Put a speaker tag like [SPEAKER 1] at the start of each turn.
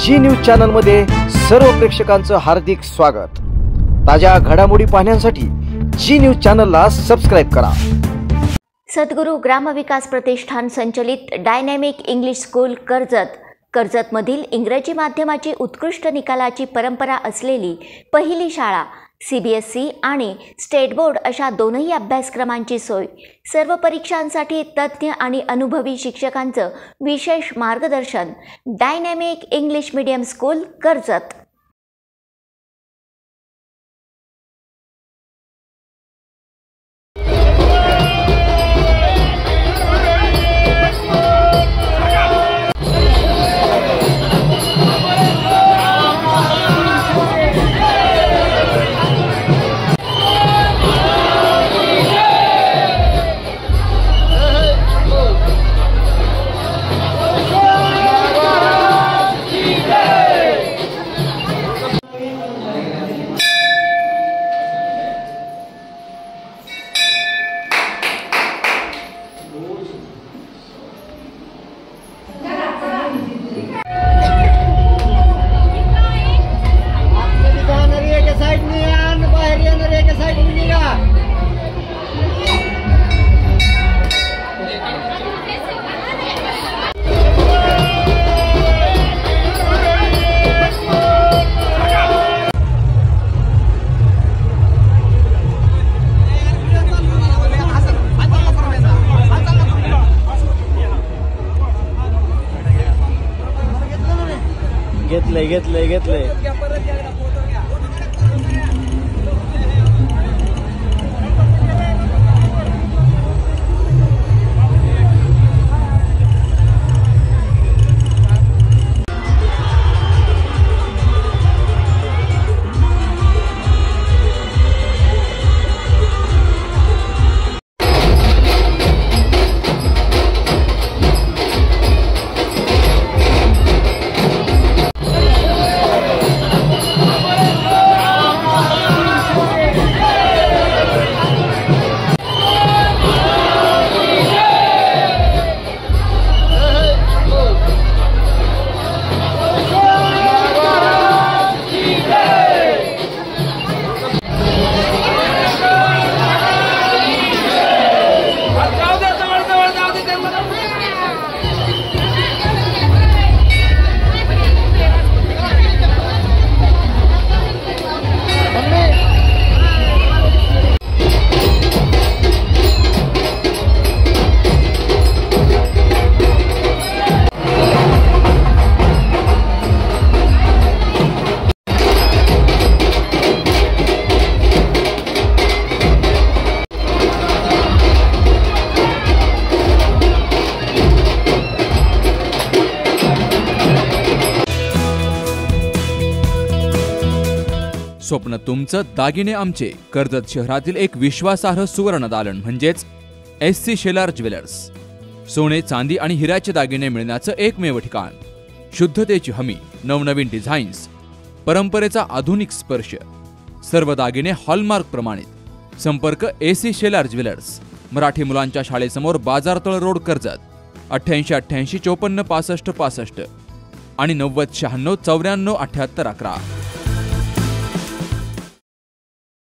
[SPEAKER 1] जी news channel मध्ये सर्व प्रेक्षकांचं हार्दिक स्वागत। ताज्या घडामोडी पाहण्यासाठी जी न्यूज चॅनलला सबस्क्राइब करा।
[SPEAKER 2] सद्गुरू ग्रामविकास प्रतिष्ठान संचलित डायनॅमिक इंग्लिश स्कूल कर्जतमधील इंग्रजी माध्यमाची उत्कृष्ट निकालाची परंपरा असलेली पहिली शाळा CBSE आणि स्टेट बोर्ड अशा दोनही अभ्यासक्रमांची सोय, सर्व परीक्षांसाठी तज्ञ आणि अनुभवी शिक्षकांचं विशेष मार्गदर्शन। Dynamic English medium school Karjat.
[SPEAKER 1] घेतले
[SPEAKER 3] स्वप्न तुमचं दागिने आमचे। कर्जत शहरातील एक विश्वासार्ह सुवर्ण दालन म्हणजेच SC शेलार ज्वेलर्स। सोने, चांदी आणि हिऱ्याचे दागिने मिळण्याचं एकमेव ठिकाण। शुद्धतेची हमी, नवनवीन डिझाईन्स, परंपरेचा आधुनिक स्पर्श, सर्व दागिने हॉलमार्क प्रमाणित। संपर्क SC शेलार ज्वेलर्स, मराठी मुलांच्या शाळेसमोर, बाजारतळ रोड, कर्जत। 88 88 54 65 65 आणि 90 96 94 78 11।